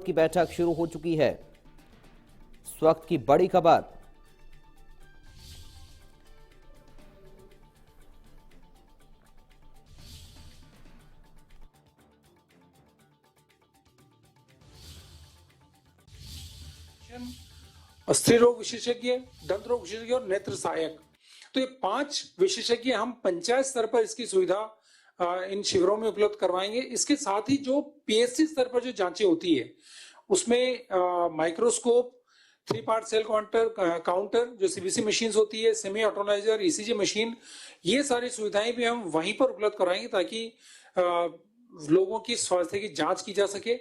की बैठक शुरू हो चुकी है। इस वक्त की बड़ी खबर। स्त्री रोग विशेषज्ञ, दंत रोग विशेषज्ञ और नेत्र सहायक, तो ये 5 विशेषज्ञ हम पंचायत स्तर पर इसकी सुविधा इन शिविरों में उपलब्ध करवाएंगे। इसके साथ ही जो पीएससी स्तर पर जो जांचें होती है उसमें माइक्रोस्कोप, 3 पार्ट सेल काउंटर जो सीबीसी मशीन होती है, सेमी ऑटोनाइजर, ईसीजी मशीन, ये सारी सुविधाएं भी हम वहीं पर उपलब्ध कराएंगे ताकि लोगों की स्वास्थ्य की जांच की जा सके।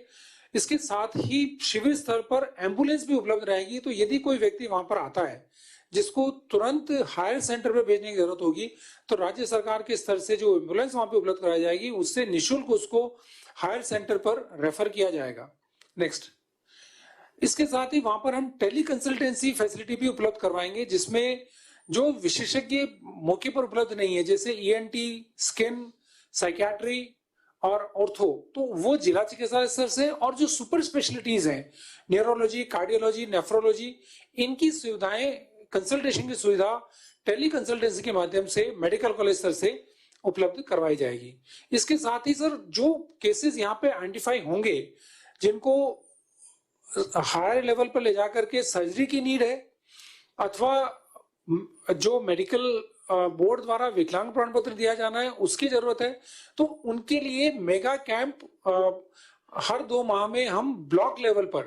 इसके साथ ही शिविर स्तर पर एम्बुलेंस भी उपलब्ध रहेगी, तो यदि कोई व्यक्ति वहां पर आता है जिसको तुरंत हायर सेंटर पर भेजने की जरूरत होगी तो राज्य सरकार के स्तर से जो एम्बुलेंस वहां पे उपलब्ध कराई जाएगी उससे निःशुल्क उसको हायर सेंटर पर रेफर किया जाएगा। नेक्स्ट, इसके साथ ही वहां पर हम टेली कंसल्टेंसी फैसिलिटी भी उपलब्ध करवाएंगे जिसमें जो विशेषज्ञ मौके पर उपलब्ध नहीं है जैसे ईएनटी, स्किन, साइकियाट्री और ऑर्थो, तो वो जिला चिकित्सालय स्तर से, और जो सुपर स्पेशलिटीज हैं न्यूरोलॉजी, कार्डियोलॉजी, नेफ्रोलॉजी, इनकी सुविधाएं, कंसल्टेशन की सुविधा टेली कंसल्टेंसी के माध्यम से मेडिकल कॉलेज स्तर से उपलब्ध करवाई जाएगी। इसके साथ ही सर जो केसेस यहाँ पे आइडेंटिफाई होंगे जिनको हायर लेवल पर ले जाकर के सर्जरी की नीड है अथवा जो मेडिकल बोर्ड द्वारा विकलांग प्रमाण पत्र दिया जाना है उसकी जरूरत है, तो उनके लिए मेगा कैंप हर 2 माह में हम ब्लॉक लेवल पर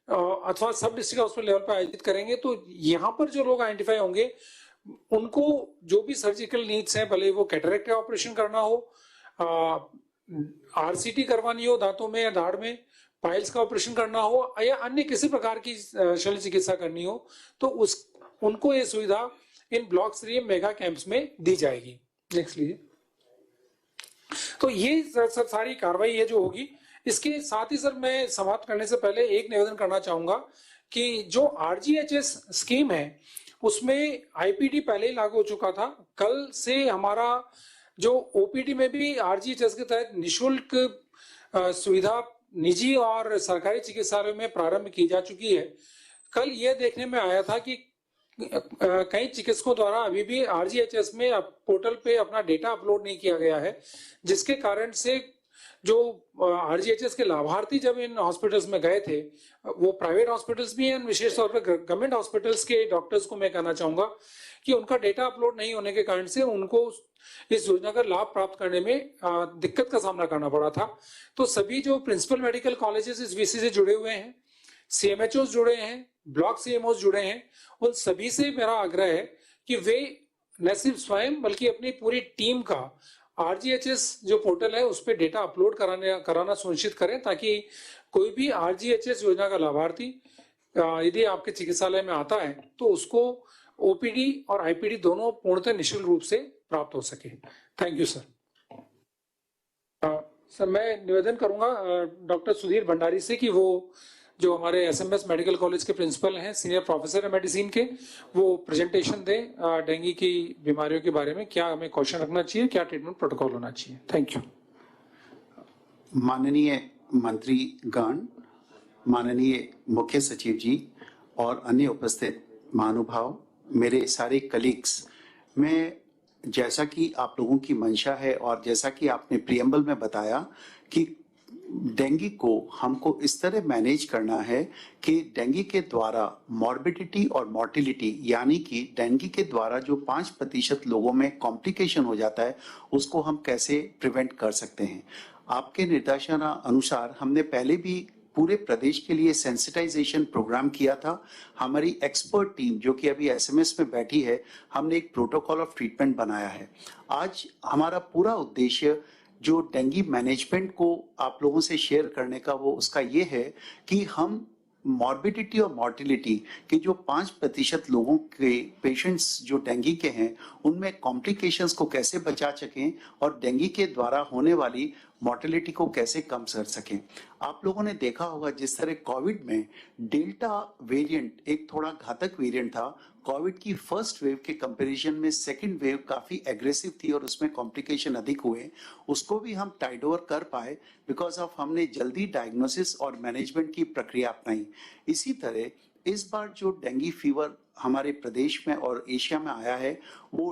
अथवा सब डिस्ट्रिक्ट हॉस्पिटल लेवल पर आयोजित करेंगे। तो यहाँ पर जो लोग आइडेंटिफाई होंगे उनको जो भी सर्जिकल नीड्स हैं, भले वो कैटरेक्ट का ऑपरेशन करना हो, आरसीटी करवानी हो दांतों में या दाढ़ में, पाइल्स का ऑपरेशन करना हो या अन्य किसी प्रकार की शल्य चिकित्सा करनी हो, तो उनको ये सुविधा इन ब्लॉक स्तरीय मेगा कैंप्स में दी जाएगी। नेक्स्ट लीजिए। तो ये सर सारी कार्रवाई है जो होगी। इसके साथ ही सर मैं समाप्त करने से पहले एक निवेदन करना चाहूंगा कि जो आरजीएचएस स्कीम है उसमें आईपीडी पहले ही लागू हो चुका था। कल से हमारा जो ओपीडी में भी आरजीएचएस के तहत निःशुल्क सुविधा निजी और सरकारी चिकित्सालयों में प्रारंभ की जा चुकी है। कल ये देखने में आया था कि कई चिकित्सकों द्वारा अभी भी आरजीएचएस में पोर्टल पे अपना डेटा अपलोड नहीं किया गया है, जिसके कारण से जो आरजीएचएस के लाभार्थी जब इन हॉस्पिटल्स में गए थे, वो प्राइवेट हॉस्पिटल्स भी हैं, विशेष तौर पर गवर्नमेंट हॉस्पिटल्स के डॉक्टर्स को मैं कहना चाहूंगा कि उनका डेटा अपलोड नहीं होने के कारण से उनको इस योजना का लाभ प्राप्त करने में दिक्कत का सामना करना पड़ा था। तो सभी जो प्रिंसिपल मेडिकल कॉलेजेस इस विषय से जुड़े हुए हैं, सीएमएचओस जुड़े हैं, ब्लॉक सीएमओस जुड़े हैं, उन सभी से मेरा आग्रह है कि वे न सिर्फ स्वयं बल्कि अपनी पूरी टीम का आरजीएचएस जो पोर्टल है उस पर डेटा अपलोड कराना सुनिश्चित करें ताकि कोई भी आरजीएचएस योजना का लाभार्थी यदि आपके चिकित्सालय में आता है तो उसको ओपीडी और आईपीडी दोनों पूर्णतः निःशुल्क रूप से प्राप्त हो सके। Thank you sir. सर मैं निवेदन करूंगा डॉक्टर सुधीर भंडारी से कि वो जो हमारे एसएमएस मेडिकल कॉलेज के प्रिंसिपल हैं, सीनियर प्रोफेसर है मेडिसिन के, वो प्रेजेंटेशन दें डेंगू की बीमारियों के बारे में, क्या हमें क्वेश्चन रखना चाहिए, क्या ट्रीटमेंट प्रोटोकॉल होना चाहिए। Thank you. माननीय मंत्री गण, माननीय मुख्य सचिव जी और अन्य उपस्थित महानुभाव, मेरे सारे कलीग्स, मैं जैसा कि आप लोगों की मंशा है और जैसा कि आपने प्रियम्बल में बताया कि डेंगू को हमको इस तरह मैनेज करना है कि डेंगू के द्वारा मॉर्बिडिटी और मॉर्टिलिटी, यानी कि डेंगू के द्वारा जो 5% लोगों में कॉम्प्लिकेशन हो जाता है उसको हम कैसे प्रिवेंट कर सकते हैं। आपके निर्देशन अनुसार हमने पहले भी पूरे प्रदेश के लिए सेंसिटाइजेशन प्रोग्राम किया था। हमारी एक्सपर्ट टीम जो कि अभी एसएमएस में बैठी है, हमने एक प्रोटोकॉल ऑफ ट्रीटमेंट बनाया है। आज हमारा पूरा उद्देश्य जो डेंगू मैनेजमेंट को आप लोगों से शेयर करने का वो उसका ये है कि हम मॉर्बिडिटी और मॉर्टिलिटी के जो 5% लोगों के पेशेंट्स जो डेंगू के हैं उनमें कॉम्प्लिकेशंस को कैसे बचा सकें और डेंगू के द्वारा होने वाली मॉर्टेलिटी को कैसे कम कर सकें। आप लोगों ने देखा होगा जिस तरह कोविड में डेल्टा वेरिएंट एक थोड़ा घातक वेरिएंट था, कोविड की फर्स्ट वेव के कंपैरिजन में सेकंड वेव काफी एग्रेसिव थी और उसमें कॉम्प्लिकेशन अधिक हुए, उसको भी हम टाइड ओवर कर पाए बिकॉज ऑफ हमने जल्दी डायग्नोसिस और मैनेजमेंट की प्रक्रिया अपनाई। इसी तरह इस बार जो डेंगू फीवर हमारे प्रदेश में और एशिया में आया है वो